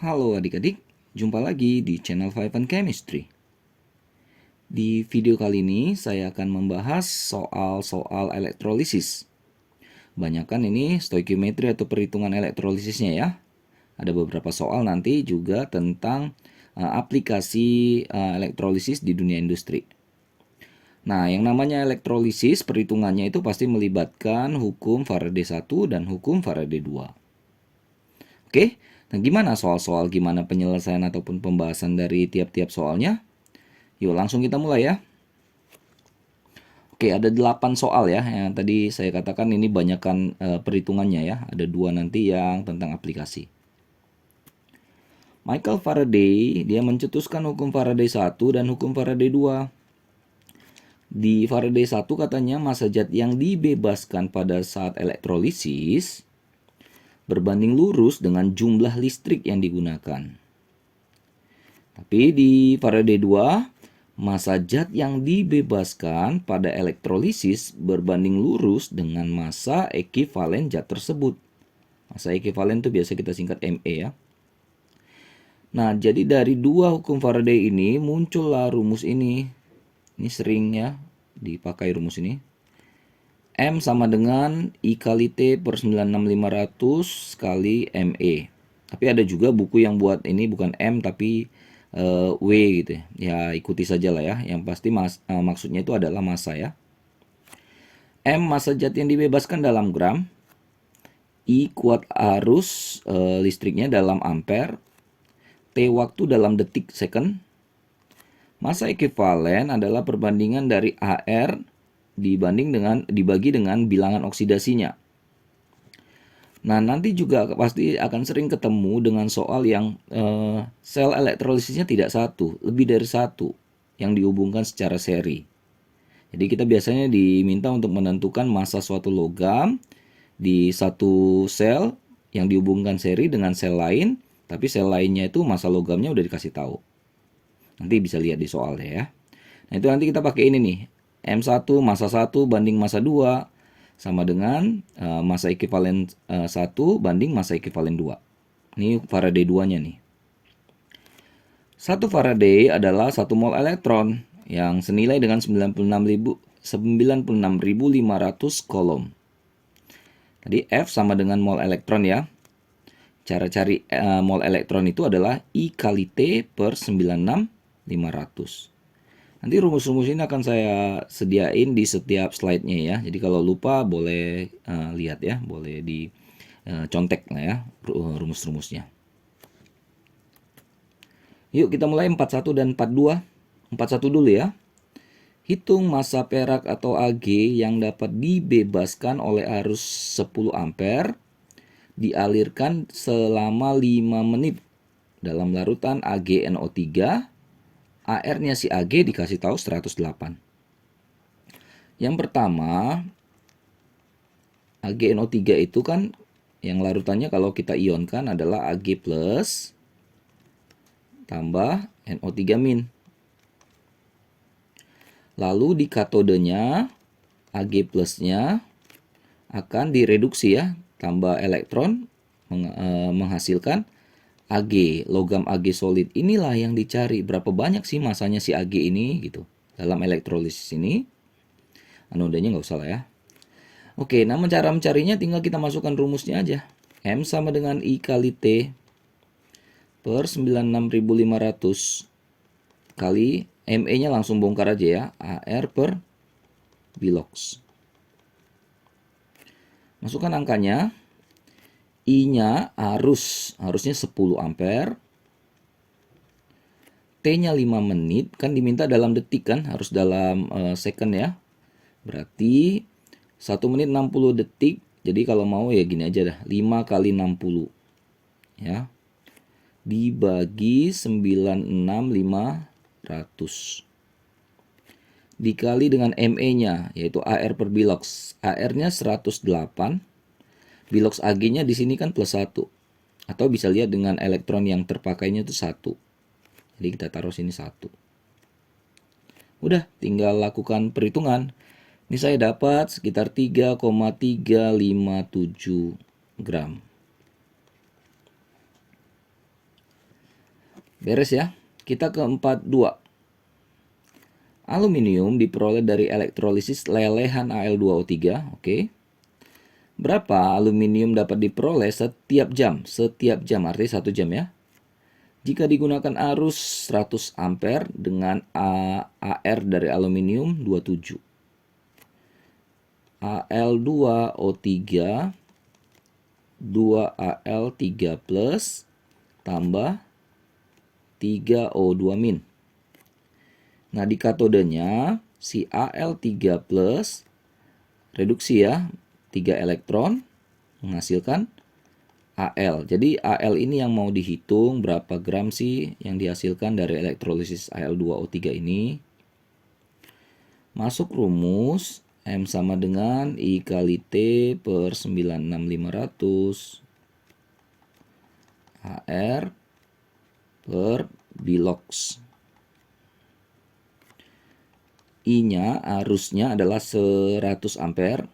Halo adik-adik, jumpa lagi di channel Five and Chemistry. Di video kali ini saya akan membahas soal-soal elektrolisis. Banyakan ini stoichiometri atau perhitungan elektrolisisnya ya. Ada beberapa soal nanti juga tentang aplikasi elektrolisis di dunia industri. Nah, yang namanya elektrolisis perhitungannya itu pasti melibatkan hukum Faraday 1 dan hukum Faraday 2. Oke, nah gimana soal-soal gimana penyelesaian ataupun pembahasan dari tiap-tiap soalnya? Yuk langsung kita mulai ya. Oke, ada 8 soal ya yang tadi saya katakan ini banyakkan perhitungannya ya. Ada 2 nanti yang tentang aplikasi. Michael Faraday dia mencetuskan hukum Faraday 1 dan hukum Faraday 2. Di Faraday 1 katanya massa zat yang dibebaskan pada saat elektrolisis berbanding lurus dengan jumlah listrik yang digunakan. Tapi di Faraday 2, massa zat yang dibebaskan pada elektrolisis berbanding lurus dengan massa ekivalen zat tersebut. Massa ekivalen itu biasa kita singkat ME ya. Nah, jadi dari dua hukum Faraday ini muncullah rumus ini. Ini sering ya dipakai rumus ini. M sama dengan I kali T per 96500 kali ME. Tapi ada juga buku yang buat ini bukan M tapi W gitu ya. Ya ikuti saja lah ya. Yang pasti maksudnya itu adalah massa ya. M massa zat yang dibebaskan dalam gram. I kuat arus listriknya dalam ampere. T waktu dalam detik second. Massa ekivalen adalah perbandingan dari AR dibagi dengan bilangan oksidasinya. Nah, nanti juga pasti akan sering ketemu dengan soal yang sel elektrolisisnya tidak satu, lebih dari satu yang dihubungkan secara seri. Jadi kita biasanya diminta untuk menentukan massa suatu logam di satu sel yang dihubungkan seri dengan sel lain, tapi sel lainnya itu massa logamnya udah dikasih tahu. Nanti bisa lihat di soalnya ya. Nah, itu nanti kita pakai ini nih. M1 massa 1 banding massa 2 sama dengan massa ekivalen 1 banding massa ekivalen 2. Ini Faraday 2-nya nih. 1 Faraday adalah 1 mol elektron yang senilai dengan 96.500 coulomb. Tadi F sama dengan mol elektron ya. Cara cari mol elektron itu adalah I kali T per 96.500. Nanti rumus-rumus ini akan saya sediain di setiap slide-nya ya. Jadi kalau lupa boleh lihat ya, boleh dicontek lah ya rumus-rumusnya. Yuk kita mulai 41 dan 42. 41 dulu ya. Hitung massa perak atau Ag yang dapat dibebaskan oleh arus 10 ampere dialirkan selama 5 menit dalam larutan AgNO3. AR-nya si Ag dikasih tahu 108. Yang pertama, AgNO3 itu kan yang larutannya kalau kita ionkan adalah Ag plus tambah NO3 min. Lalu di katodenya Ag plusnya akan direduksi ya, tambah elektron menghasilkan Ag, logam Ag solid. Inilah yang dicari, berapa banyak sih masanya si Ag ini gitu. Dalam elektrolisis ini anodanya nggak usah lah ya. Oke, nah cara mencarinya tinggal kita masukkan rumusnya aja. M sama dengan I kali T per 96.500 kali ME-nya langsung bongkar aja ya, AR per bilox. Masukkan angkanya. I-nya harusnya 10 ampere. T-nya 5 menit, kan diminta dalam detik kan, harus dalam second ya. Berarti 1 menit 60 detik. Jadi kalau mau ya gini aja dah, 5 kali 60 ya. Dibagi 96.500. Dikali dengan ME-nya yaitu AR per bilox. AR-nya 108. Bilox Ag-nya di sini kan plus 1. Atau bisa lihat dengan elektron yang terpakainya itu 1. Jadi kita taruh sini 1. Udah, tinggal lakukan perhitungan. Ini saya dapat sekitar 3,357 gram. Beres ya. Kita ke 42. Aluminium diperoleh dari elektrolisis lelehan Al2O3. Oke. Berapa aluminium dapat diperoleh setiap jam? Setiap jam artinya 1 jam ya. Jika digunakan arus 100 ampere dengan AR dari aluminium 27. Al2O3 2Al3 plus tambah 3O2 min. Nah, di katodenya si Al3 plus reduksi ya, 3 elektron menghasilkan Al. Jadi Al ini yang mau dihitung berapa gram sih yang dihasilkan dari elektrolisis Al2O3 ini. Masuk rumus M sama dengan I kali T per 96500 AR per bilox. I-nya arusnya adalah 100 ampere.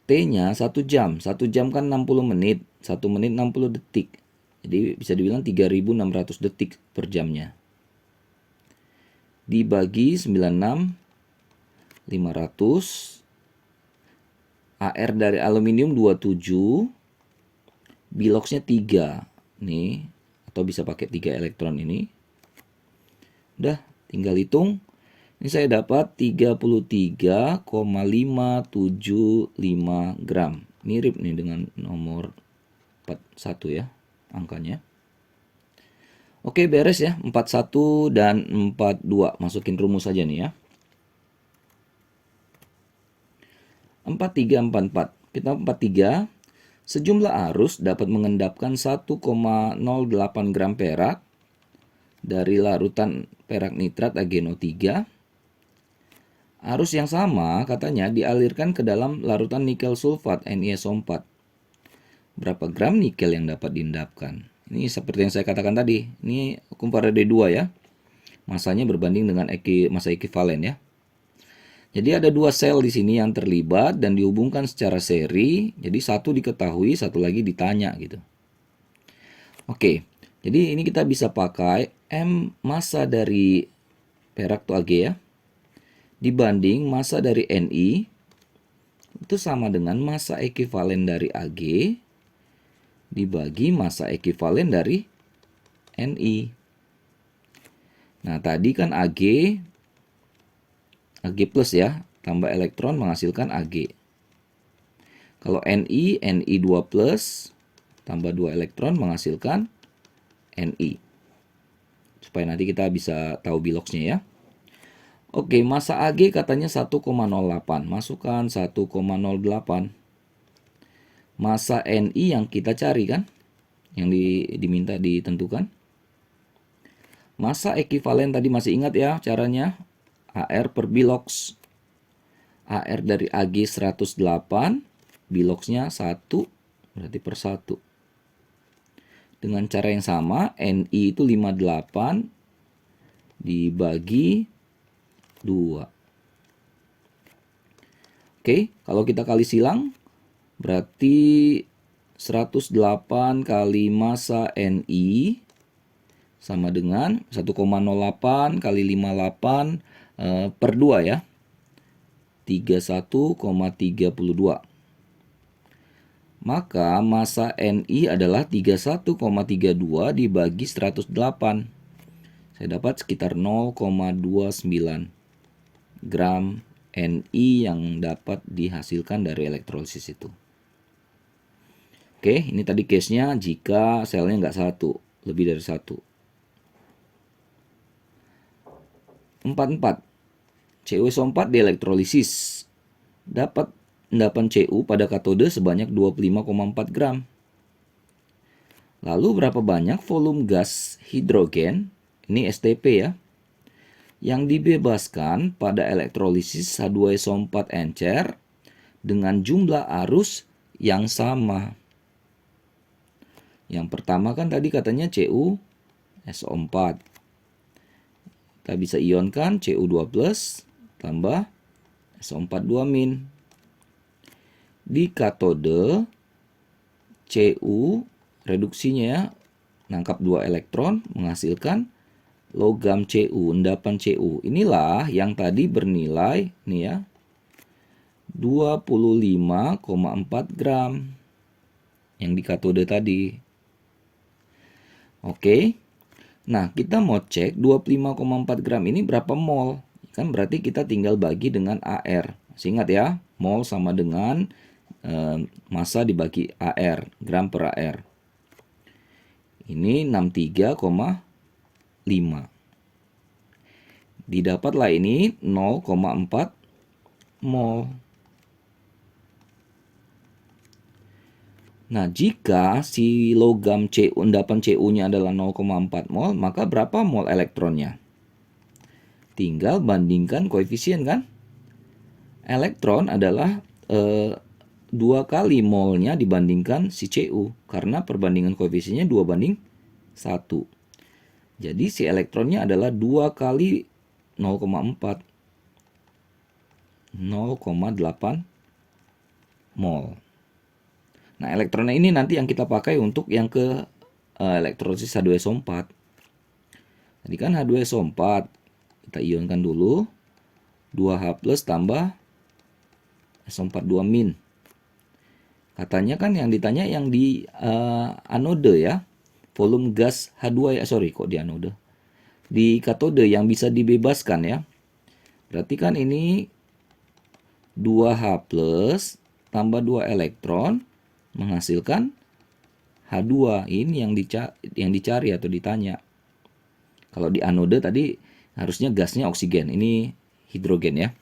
T-nya 1 jam. 1 jam kan 60 menit. 1 menit 60 detik. Jadi bisa dibilang 3600 detik per jamnya. Dibagi 96500. AR dari aluminium 27. Biloxnya 3. Nih, atau bisa pakai 3 elektron ini. Udah, tinggal hitung. Ini saya dapat 33,575 gram. Mirip nih dengan nomor 41 ya, angkanya. Oke, beres ya. 41 dan 42. Masukin rumus saja nih ya. 43, 44. Kita 43. Sejumlah arus dapat mengendapkan 1,08 gram perak dari larutan perak nitrat AgNO3. Arus yang sama katanya dialirkan ke dalam larutan nikel sulfat NiSO4. Berapa gram nikel yang dapat diendapkan? Ini seperti yang saya katakan tadi. Ini hukum Faraday 2 ya. Masanya berbanding dengan masa ekivalen ya. Jadi ada 2 sel di sini yang terlibat dan dihubungkan secara seri. Jadi satu diketahui, satu lagi ditanya gitu. Oke. Jadi ini kita bisa pakai M massa dari perak atau Ag ya, dibanding massa dari Ni, itu sama dengan massa ekivalen dari Ag dibagi massa ekivalen dari Ni. Nah, tadi kan Ag plus ya, tambah elektron menghasilkan Ag. Kalau Ni 2 plus, tambah 2 elektron menghasilkan Ni. Supaya nanti kita bisa tahu biloxnya ya. Oke, massa Ag katanya 1,08. Masukkan 1,08. Massa Ni yang kita cari kan? Yang diminta ditentukan. Massa ekivalen tadi masih ingat ya caranya? AR per bilox. AR dari Ag 108, biloxnya 1, berarti per 1. Dengan cara yang sama, Ni itu 58 dibagi 2. Oke, kalau kita kali silang, berarti 108 kali massa Ni sama dengan 1,08 kali 58 per 2 ya. 31,32. Maka massa Ni adalah 31,32 dibagi 108. Saya dapat sekitar 0,29 gram Ni yang dapat dihasilkan dari elektrolisis itu. Oke, ini tadi case-nya jika selnya nggak satu, lebih dari 1. 44. CuSO4 dielektrolisis. Dapat endapan Cu pada katode sebanyak 25,4 gram. Lalu berapa banyak volume gas hidrogen, ini STP ya, yang dibebaskan pada elektrolisis H2SO4 encer dengan jumlah arus yang sama. Yang pertama kan tadi katanya CuSO4. Kita bisa ionkan Cu2+ tambah SO4 2-. Di katode Cu reduksinya nangkap 2 elektron, menghasilkan logam Cu, endapan Cu. Inilah yang tadi bernilai nih ya, 25,4 gram yang di katode tadi. Oke. Nah, kita mau cek 25,4 gram ini berapa mol. Kan berarti kita tinggal bagi dengan AR. Masih ingat ya, mol sama dengan massa dibagi AR, gram per AR. Ini 63,5. Didapatlah ini 0,4 mol. Nah, jika si logam Cu, endapan Cu-nya adalah 0,4 mol, maka berapa mol elektronnya? Tinggal bandingkan koefisien kan? Elektron adalah 2 kali molnya dibandingkan si Cu, karena perbandingan koefisiennya 2:1. Jadi si elektronnya adalah 2 kali 0,4, 0,8 mol. Nah, elektronnya ini nanti yang kita pakai untuk yang ke elektrolisis H2SO4. Tadi kan H2SO4, kita ionkan dulu, 2H plus tambah SO4 2-. Katanya kan yang ditanya yang di anode ya, volume gas H2 ya, sorry kok di anode. Di katode yang bisa dibebaskan ya. Berarti kan ini 2H plus tambah 2 elektron menghasilkan H2. Ini yang dicari atau ditanya. Kalau di anode tadi harusnya gasnya oksigen, ini hidrogen ya.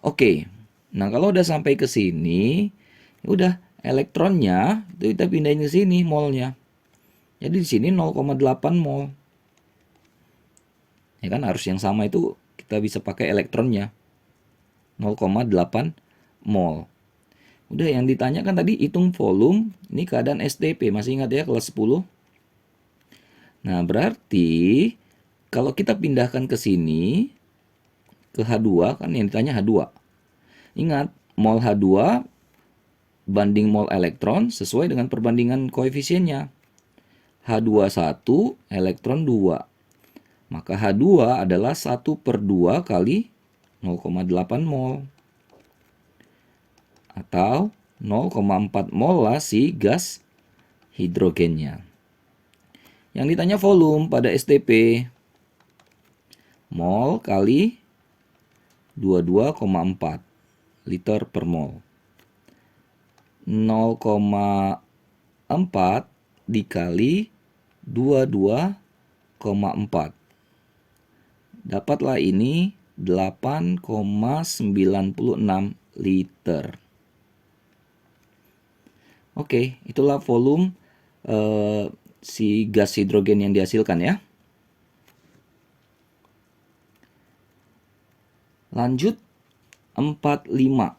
Oke. Nah, kalau udah sampai ke sini, udah elektronnya itu kita pindahin ke sini molnya. Jadi di sini 0,8 mol. Ya kan, harus yang sama itu kita bisa pakai elektronnya. 0,8 mol. Udah, yang ditanyakan tadi hitung volume, ini keadaan STP, masih ingat ya kelas 10? Nah, berarti kalau kita pindahkan ke sini, ke H2, kan yang ditanya H2. Ingat, mol H2 banding mol elektron sesuai dengan perbandingan koefisiennya. H21, elektron 2. Maka H2 adalah 1/2 kali 0,8 mol. Atau 0,4 mol lah si gas hidrogennya. Yang ditanya volume pada STP, mol kali 22,4 liter per mol. 0,4 dikali 22,4. Dapatlah ini 8,96 liter. Oke, itulah volume si gas hidrogen yang dihasilkan ya. Lanjut 45.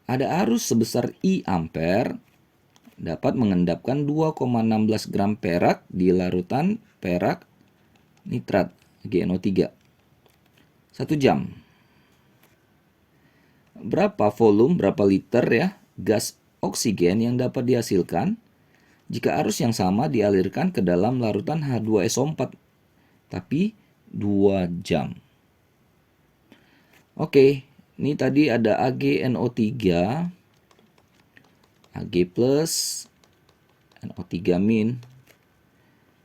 Ada arus sebesar I ampere dapat mengendapkan 2,16 gram perak di larutan perak nitrat GNO3 1 jam. Berapa volume, berapa liter ya gas oksigen yang dapat dihasilkan jika arus yang sama dialirkan ke dalam larutan H2SO4 tapi 2 jam. Oke, ini tadi ada AgNO3, Ag plus, NO3-.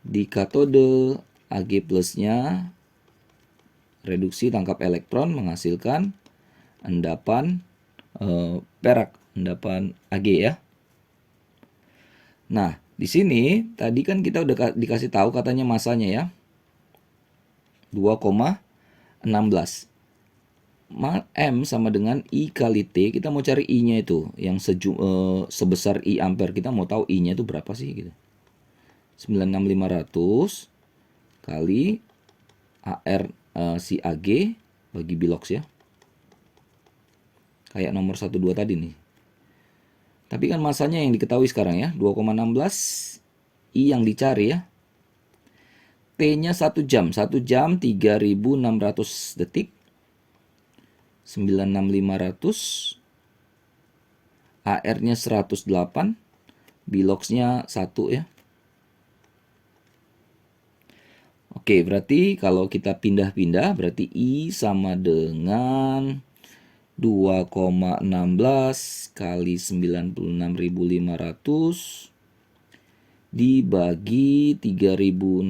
Di katode Ag plusnya reduksi tangkap elektron menghasilkan endapan perak, endapan Ag ya. Nah, di sini tadi kan kita udah dikasih tahu katanya masanya ya. 2,16. M sama dengan I kali T. Kita mau cari I-nya itu yang sebesar I ampere. Kita mau tahu I-nya itu berapa sih gitu. 96500 kali AR si Ag bagi bilox ya. Kayak nomor 12 tadi nih. Tapi kan masanya yang diketahui sekarang ya, 2,16. I yang dicari ya. T-nya 1 jam. 1 jam 3600 detik. 96500. AR-nya 108. Biloxnya 1 ya. Oke, berarti kalau kita pindah-pindah berarti I sama dengan 2,16 kali 96.500 dibagi 3.600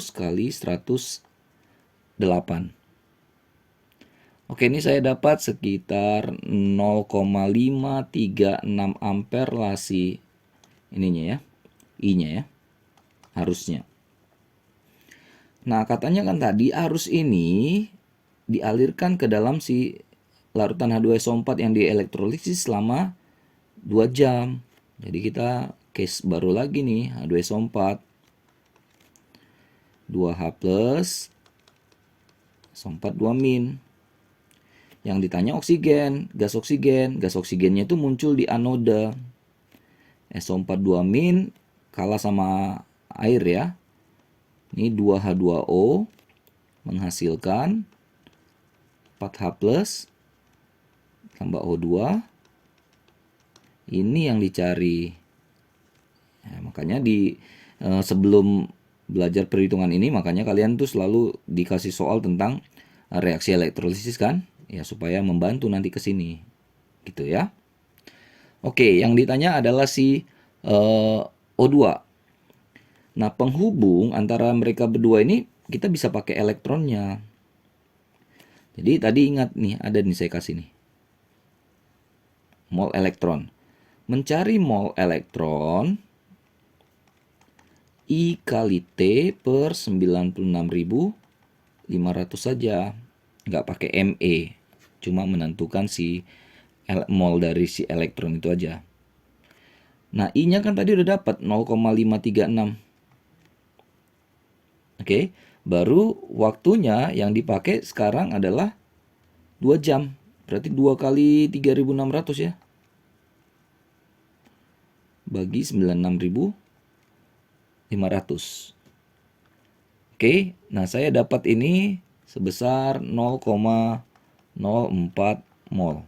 kali 108. Oke, ini saya dapat sekitar 0,536 ampere lasi ininya ya, I-nya ya, harusnya. Nah, katanya kan tadi arus ini dialirkan ke dalam si larutan H2SO4 yang dielektrolisis selama 2 jam. Jadi kita case baru lagi nih, H2SO4 2H plus SO4 2 min. Yang ditanya oksigen, gas oksigennya itu muncul di anoda. SO4 2 min kalah sama air ya. Ini 2H2O menghasilkan 4H plus tambah O2. Ini yang dicari. Ya, makanya sebelum belajar perhitungan ini, makanya kalian tuh selalu dikasih soal tentang reaksi elektrolisis kan, ya supaya membantu nanti ke sini, gitu ya. Oke, yang ditanya adalah si O2. Nah, penghubung antara mereka berdua ini kita bisa pakai elektronnya. Jadi tadi ingat nih, ada nih saya kasih nih. Mol elektron. Mencari mol elektron I kali T per 96.500 saja. Nggak pakai ME. Cuma menentukan si mol dari si elektron itu aja. Nah, I-nya kan tadi udah dapat 0,536. Oke, baru waktunya yang dipakai sekarang adalah 2 jam. Berarti 2 kali 3.600 ya. Bagi 96.500. Oke, nah saya dapat ini sebesar 0,04 mol.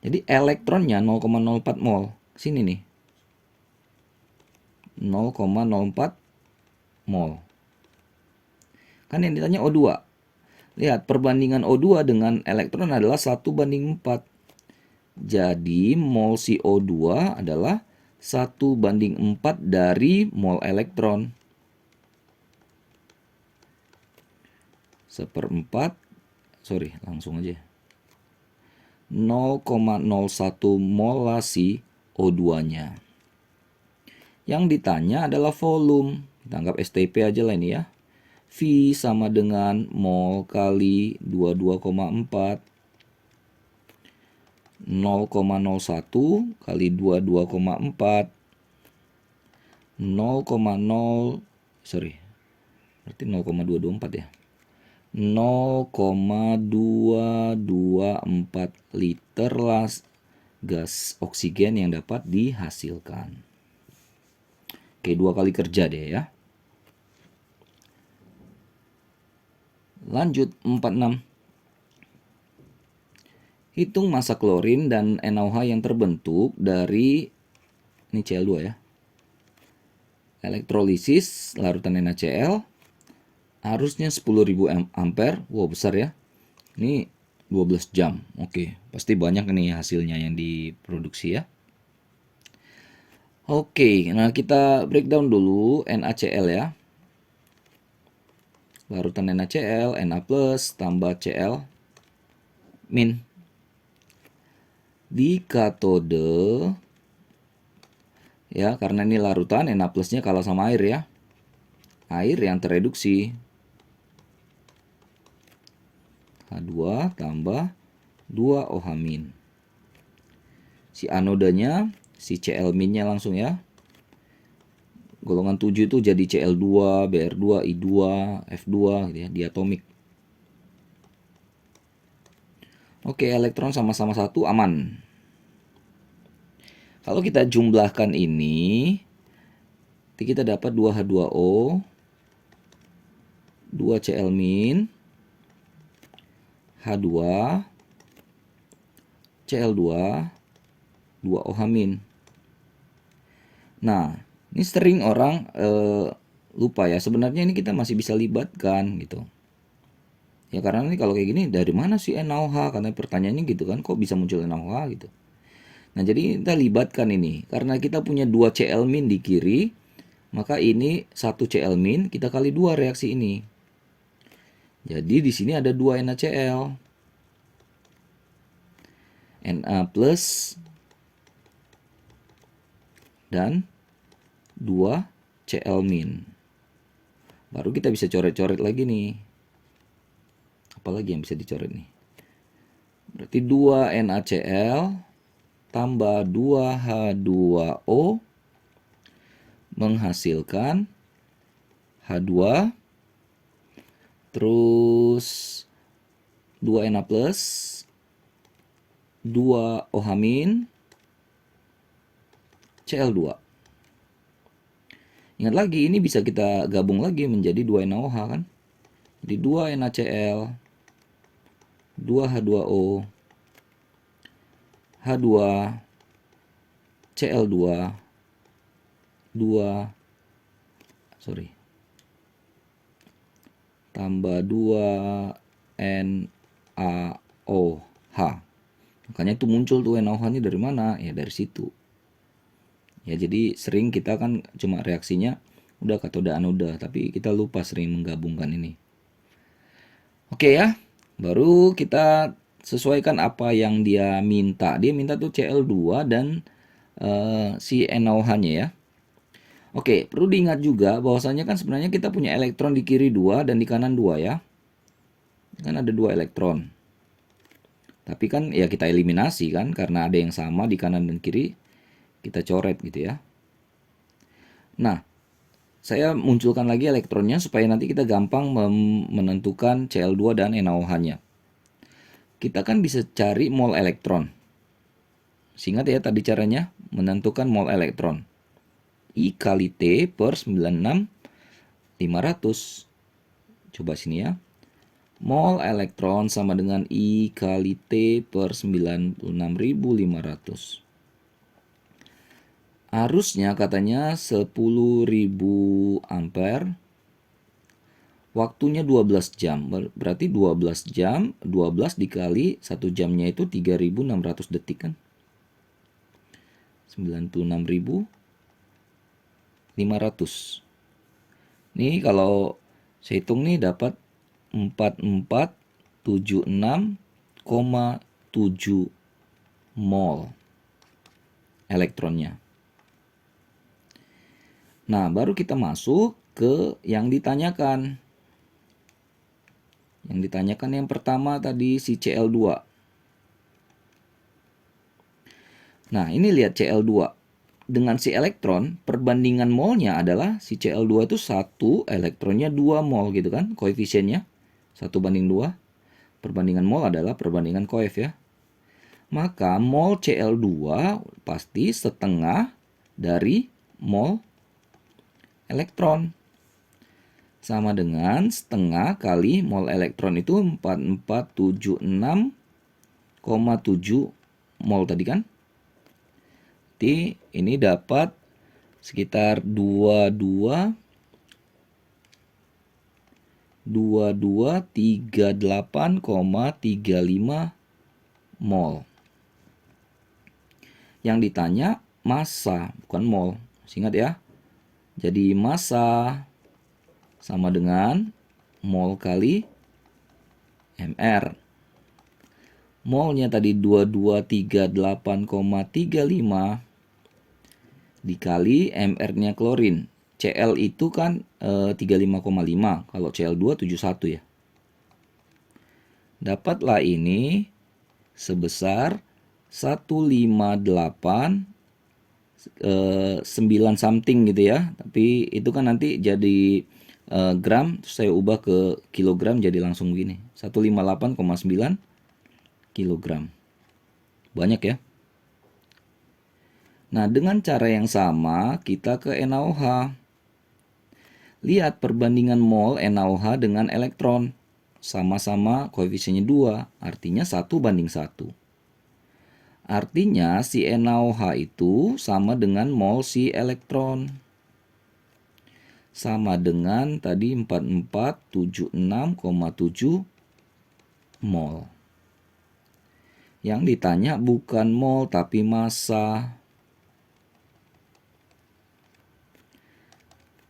Jadi elektronnya 0,04 mol. Sini nih. 0,04 mol. Kan yang ditanya O2. Lihat, perbandingan O2 dengan elektron adalah 1:4. Jadi, mol CO2 adalah 1:4 dari mol elektron. 1/4, langsung aja. 0,01 mol lasi O2-nya. Yang ditanya adalah volume. Kita anggap STP aja lah ini ya. V sama dengan mol kali 22,4. 0,01 kali 22,4. Berarti 0,224 ya. 0,224 liter gas oksigen yang dapat dihasilkan. Oke, 2 kali kerja deh ya. Lanjut 46. Hitung massa klorin dan NaOH yang terbentuk dari ini Cl2 ya. Elektrolisis larutan NaCl. Arusnya 10.000 ampere. Wow, besar ya. Ini 12 jam. Oke, pasti banyak nih hasilnya yang diproduksi ya. Oke, nah kita breakdown dulu NaCl ya. Larutan NaCl, Na plus tambah Cl min. Di katode ya, karena ini larutan, Na plusnya kalah sama air ya. Air yang tereduksi. H2 tambah 2OH min. Si anodanya, si Cl minnya langsung ya. Golongan 7 itu jadi Cl2, Br2, I2, F2 gitu ya, diatomik. Oke, elektron sama-sama 1 aman. Kalau kita jumlahkan ini, kita dapat 2H2O, 2Cl min, H2, Cl2, 2OH min. Nah, ini sering orang lupa ya. Sebenarnya ini kita masih bisa libatkan gitu. Ya karena ini kalau kayak gini dari mana sih NaOH? Karena pertanyaannya gitu kan, kok bisa muncul NaOH gitu. Nah, jadi kita libatkan ini. Karena kita punya 2 Cl- di kiri, maka ini 1 Cl- kita kali 2 reaksi ini. Jadi di sini ada 2 NaCl. Na plus dan 2 Cl-. Baru kita bisa coret-coret lagi nih. Apalagi yang bisa dicoret nih? Berarti 2 NaCl tambah 2H2O menghasilkan H2 terus 2Na plus 2OH- Cl2. Ingat lagi, ini bisa kita gabung lagi menjadi 2NaOH kan. Jadi 2NaCl, 2H2O, H2, Cl2, 2, tambah 2 NaOH. Makanya itu muncul tuh NaOH-nya dari mana? Ya dari situ. Ya jadi sering kita kan cuma reaksinya udah katoda anoda, tapi kita lupa sering menggabungkan ini. Oke ya, baru kita sesuaikan apa yang dia minta. Dia minta tuh Cl2 dan si NaOH-nya ya. Oke, perlu diingat juga bahwasanya kan sebenarnya kita punya elektron di kiri 2 dan di kanan 2 ya. Kan ada 2 elektron. Tapi kan ya kita eliminasi kan karena ada yang sama di kanan dan kiri, kita coret gitu ya. Nah, saya munculkan lagi elektronnya supaya nanti kita gampang menentukan Cl2 dan NaOH-nya. Kita kan bisa cari mol elektron. Ingat ya tadi caranya menentukan mol elektron. I kali T per 96.500. Coba sini ya. Mol elektron sama dengan I kali T per 96.500. Arusnya katanya 10.000 ampere. Waktunya 12 jam. Berarti 12 jam, 12 dikali 1 jamnya itu 3.600 detik kan. 96.500. Nih kalau saya hitung nih dapat 4476,7 mol elektronnya. Nah, baru kita masuk ke yang ditanyakan. Yang ditanyakan yang pertama tadi si Cl2. Nah, ini lihat Cl2. Dengan si elektron, perbandingan molnya adalah si Cl2 itu 1, elektronnya 2 mol gitu kan, koefisiennya 1:2. Perbandingan mol adalah perbandingan koef ya. Maka mol Cl2 pasti setengah dari mol elektron. Sama dengan setengah kali mol elektron itu 4476,7 mol tadi kan. Jadi ini dapat sekitar 2238,35 mol. Yang ditanya massa, bukan mol. Ingat ya. Jadi massa sama dengan mol kali mr. Molnya tadi 2238,35 dikali mr-nya klorin. Cl itu kan 35,5, kalau Cl2 71 ya. Dapatlah ini sebesar 158 9 something gitu ya. Tapi itu kan nanti jadi gram, terus saya ubah ke kilogram jadi langsung begini. 158,9 kilogram. Banyak ya. Nah, dengan cara yang sama kita ke NaOH. Lihat perbandingan mol NaOH dengan elektron. Sama-sama koefisiennya 2, artinya 1:1. Artinya si NaOH itu sama dengan mol si elektron. Sama dengan tadi 4476,7 mol. Yang ditanya bukan mol tapi massa.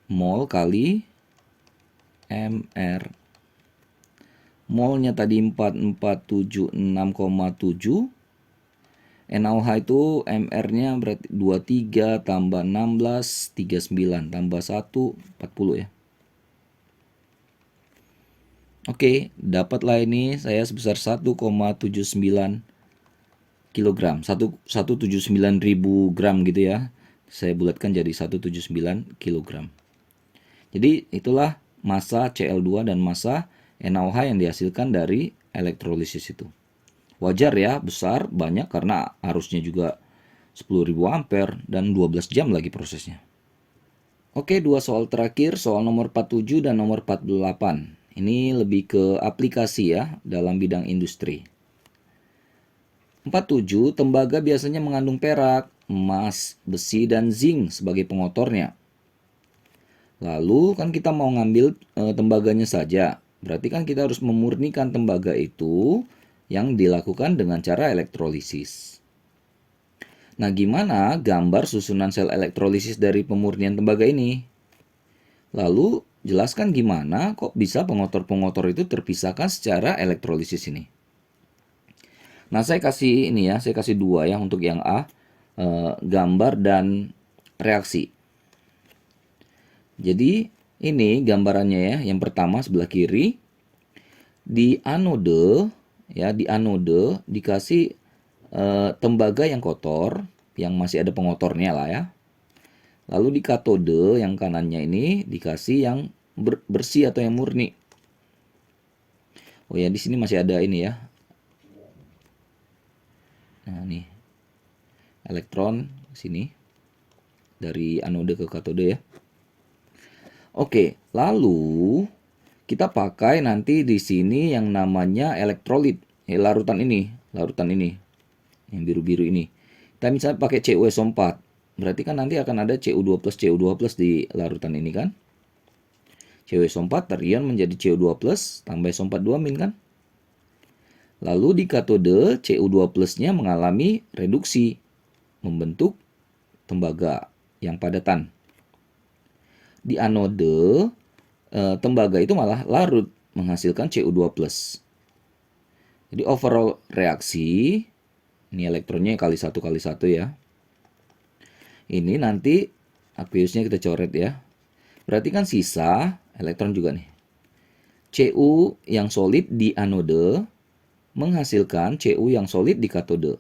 Mol kali mr. Molnya tadi 4476,7. NaOH itu mr-nya berarti 23 tambah 16 39 tambah 1 40 ya. Oke, dapatlah ini saya sebesar 1,79 kilogram. 179.000 gram gitu ya. Saya bulatkan jadi 179 kilogram. Jadi itulah massa Cl2 dan massa NaOH yang dihasilkan dari elektrolisis itu. Wajar ya, besar, banyak karena arusnya juga 10.000 ampere dan 12 jam lagi prosesnya. Oke, dua soal terakhir, soal nomor 47 dan nomor 48. Ini lebih ke aplikasi ya, dalam bidang industri. 47, tembaga biasanya mengandung perak, emas, besi, dan zinc sebagai pengotornya. Lalu kan kita mau ngambil tembaganya saja. Berarti kan kita harus memurnikan tembaga itu yang dilakukan dengan cara elektrolisis. Nah, gimana gambar susunan sel elektrolisis dari pemurnian tembaga ini? Lalu, jelaskan gimana kok bisa pengotor-pengotor itu terpisahkan secara elektrolisis ini. Nah, saya kasih ini ya, saya kasih dua ya untuk yang A, gambar dan reaksi. Jadi, ini gambarannya ya, yang pertama sebelah kiri, di anode dikasih tembaga yang kotor, yang masih ada pengotornya lah ya. Lalu di katode yang kanannya ini dikasih yang bersih atau yang murni. Oh ya, di sini masih ada ini ya. Nah, nih. Elektron sini dari anode ke katode ya. Oke, lalu kita pakai nanti di sini yang namanya elektrolit, larutan ini yang biru-biru ini. Kita misalnya pakai CuSO4, berarti kan nanti akan ada Cu2+, Cu2+ di larutan ini kan. CuSO4 terion menjadi Cu2+, tambah SO4 2- kan. Lalu di katode Cu2+-nya mengalami reduksi, membentuk tembaga yang padatan. Di anode, tembaga itu malah larut, menghasilkan Cu2+. Jadi overall reaksi, ini elektronnya kali 1 kali 1 ya. Ini nanti aqueousnya kita coret ya. Berarti kan sisa elektron juga nih. Cu yang solid di anode menghasilkan Cu yang solid di katode.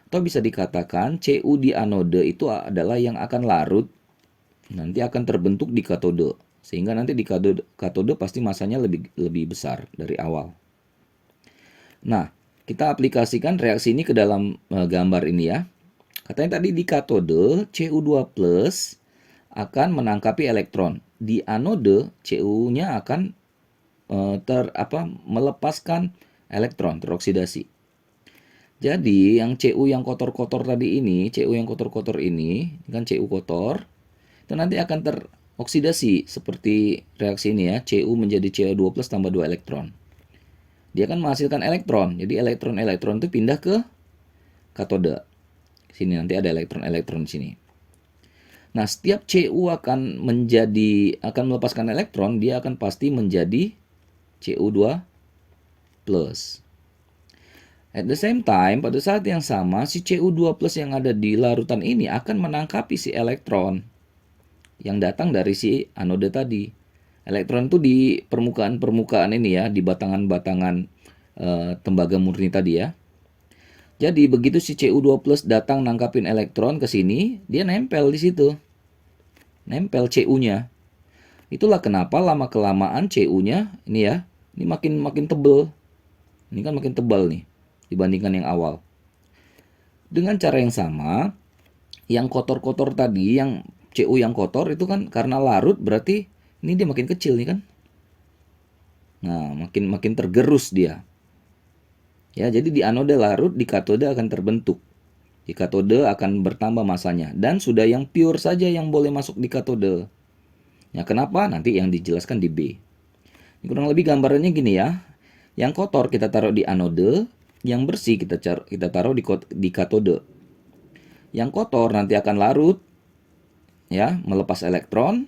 Atau bisa dikatakan Cu di anode itu adalah yang akan larut, nanti akan terbentuk di katode. Sehingga nanti di katode pasti masanya lebih besar dari awal. Nah, kita aplikasikan reaksi ini ke dalam gambar ini ya. Katanya tadi di katode Cu2+ akan menangkapi elektron. Di anode Cu-nya akan melepaskan elektron, teroksidasi. Jadi yang Cu yang kotor-kotor tadi ini, Cu yang kotor-kotor ini kan Cu kotor, itu nanti akan teroksidasi seperti reaksi ini ya, Cu menjadi Cu2+ tambah 2 elektron. Dia akan menghasilkan elektron. Jadi elektron-elektron itu pindah ke katode. Sini nanti ada elektron-elektron di sini. Nah, setiap Cu akan melepaskan elektron, dia akan pasti menjadi Cu2+. At the same time, pada saat yang sama, si Cu2+ yang ada di larutan ini akan menangkapi si elektron yang datang dari si anode tadi. Elektron itu di permukaan-permukaan ini ya, di batangan-batangan tembaga murni tadi ya. Jadi begitu si Cu2+ datang nangkapin elektron ke sini, dia nempel di situ. Nempel Cu-nya. Itulah kenapa lama-kelamaan Cu-nya ini ya, ini makin tebel. Ini kan makin tebal nih dibandingkan yang awal. Dengan cara yang sama, yang kotor-kotor tadi, yang Cu yang kotor itu kan karena larut berarti ini dia makin kecil nih kan. Nah, makin tergerus dia. Ya, jadi di anode larut, di katode akan terbentuk Di katode akan bertambah masanya. Dan sudah yang pure saja yang boleh masuk di katode. Ya, kenapa? Nanti yang dijelaskan di B. Kurang lebih gambarannya gini ya. Yang kotor kita taruh di anode, yang bersih kita taruh di katode. Yang kotor nanti akan larut, ya, melepas elektron.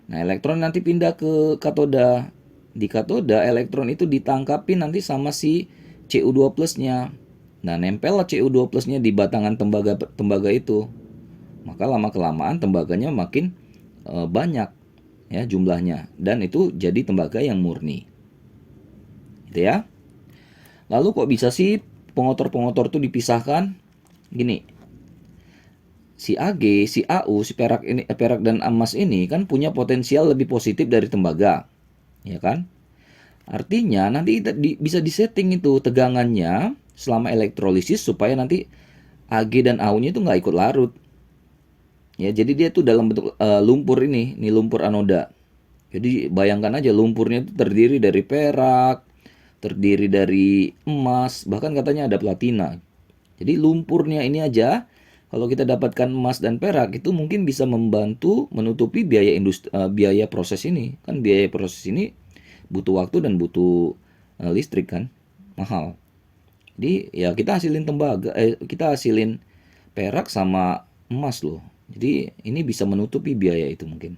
Nah, elektron nanti pindah ke katoda. Di katoda, elektron itu ditangkapin nanti sama si Cu2 plusnya. Nah, nempel lah Cu2 plusnya di batangan tembaga itu. Maka lama-kelamaan tembaganya makin banyak ya jumlahnya. Dan itu jadi tembaga yang murni. Gitu ya. Lalu kok bisa sih pengotor-pengotor itu dipisahkan? Gini, si Ag, si Au, si perak dan emas ini kan punya potensial lebih positif dari tembaga. Ya kan? Artinya nanti bisa disetting itu tegangannya selama elektrolisis supaya nanti Ag dan Au-nya itu nggak ikut larut. Ya, jadi dia tuh dalam bentuk lumpur ini lumpur anoda. Jadi bayangkan aja lumpurnya itu terdiri dari perak, terdiri dari emas, bahkan katanya ada platina. Jadi lumpurnya ini aja kalau kita dapatkan emas dan perak itu mungkin bisa membantu menutupi biaya proses ini. Kan biaya proses ini butuh waktu dan butuh listrik kan, mahal. Jadi ya kita hasilin perak sama emas loh. Jadi ini bisa menutupi biaya itu mungkin.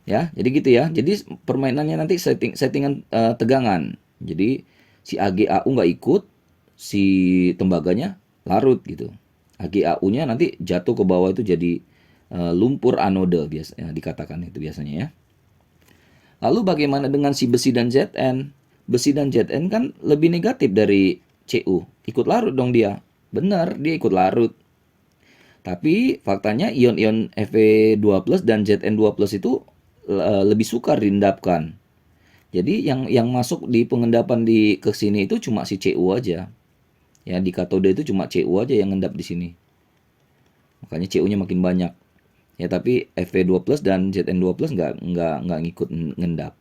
Ya, jadi gitu ya. Jadi permainannya nanti settingan tegangan. Jadi si AgAu nggak ikut, si tembaganya larut gitu. AgAu-nya nanti jatuh ke bawah itu jadi lumpur anode biasanya dikatakan itu biasanya ya. Lalu bagaimana dengan si besi dan Zn? Besi dan Zn kan lebih negatif dari Cu. Ikut larut dong dia. Benar, dia ikut larut. Tapi faktanya ion-ion Fe2+ dan Zn2+ itu lebih sukar diendapkan. Jadi yang masuk di pengendapan di ke sini itu cuma si Cu aja. Ya, di katode itu cuma Cu aja yang ngendap di sini. Makanya Cu-nya makin banyak. Ya, tapi Fe2+ dan Zn2+ nggak ngikut ngendap.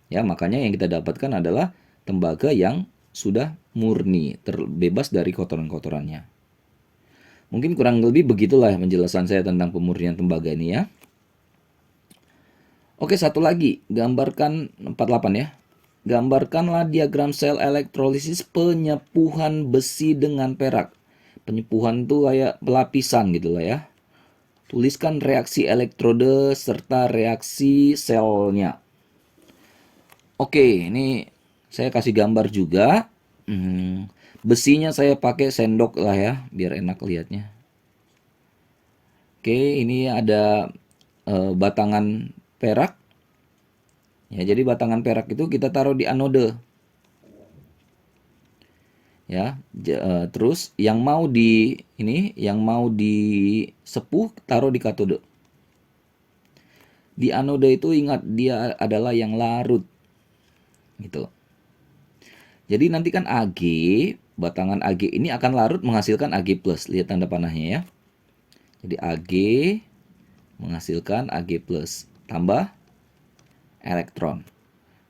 Ya, makanya yang kita dapatkan adalah tembaga yang sudah murni, terbebas dari kotoran-kotorannya. Mungkin kurang lebih begitulah penjelasan saya tentang pemurnian tembaga ini ya. Oke, satu lagi, gambarkan 48 ya. Gambarkanlah diagram sel elektrolisis penyepuhan besi dengan perak. Penyepuhan itu kayak pelapisan gitu lah ya. Tuliskan reaksi elektrode serta reaksi selnya. Oke, ini saya kasih gambar juga. Besinya saya pakai sendok lah ya, biar enak lihatnya. Oke, ini ada batangan perak. Ya, jadi batangan perak itu kita taruh di anode. Ya, terus yang mau disepuh taruh di katode. Di anode itu ingat dia adalah yang larut. Gitu. Jadi nanti kan Ag, batangan Ag ini akan larut menghasilkan Ag+. Lihat tanda panahnya ya. Jadi Ag menghasilkan Ag+. Tambah elektron.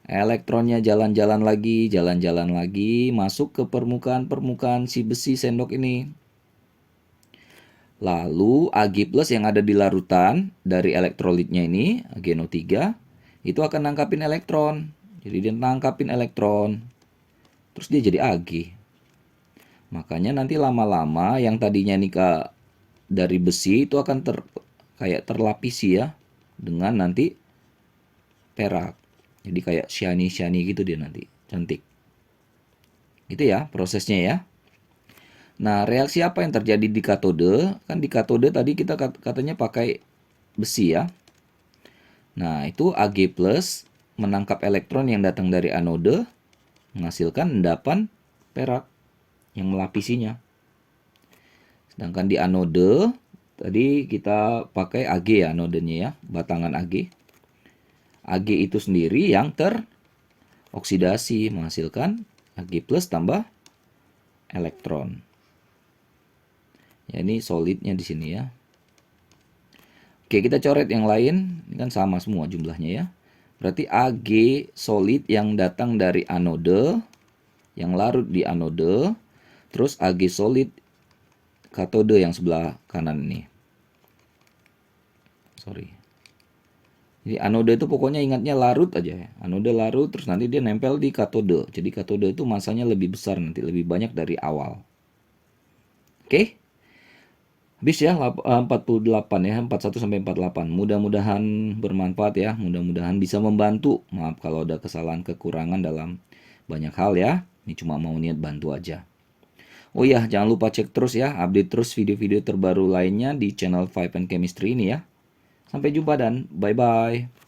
Elektronnya jalan-jalan lagi, masuk ke permukaan si besi sendok ini. Lalu Ag+ yang ada di larutan dari elektrolitnya ini, AgNO3, itu akan nangkapin elektron. Jadi dia nangkapin elektron. Terus dia jadi Ag. Makanya nanti lama-lama yang tadinya nikah dari besi itu akan kayak terlapisi ya dengan nanti perak. Jadi kayak shiny gitu dia nanti, cantik. Gitu ya prosesnya ya. Nah, reaksi apa yang terjadi di katode? Kan di katode tadi kita katanya pakai besi ya. Nah, itu Ag+ menangkap elektron yang datang dari anode, menghasilkan endapan perak yang melapisinya. Sedangkan di anode, tadi kita pakai Ag ya anodenya ya, batangan Ag. Ag itu sendiri yang teroksidasi, menghasilkan Ag+ tambah elektron. Ya, ini solidnya di sini ya. Oke, kita coret yang lain, ini kan sama semua jumlahnya ya. Berarti Ag solid yang datang dari anode, yang larut di anode, terus Ag solid katode yang sebelah kanan ini. Sorry. Jadi anode itu pokoknya ingatnya larut aja ya. Anode larut terus nanti dia nempel di katode. Jadi katode itu masanya lebih besar nanti, lebih banyak dari awal. Oke? Habis ya 48 ya, 41 sampai 48. Mudah-mudahan bermanfaat ya, mudah-mudahan bisa membantu. Maaf kalau ada kesalahan kekurangan dalam banyak hal ya. Ini cuma mau niat bantu aja. Oh iya, jangan lupa cek terus ya, update terus video-video terbaru lainnya di channel Vibe and Chemistry ini ya. Sampai jumpa dan bye-bye.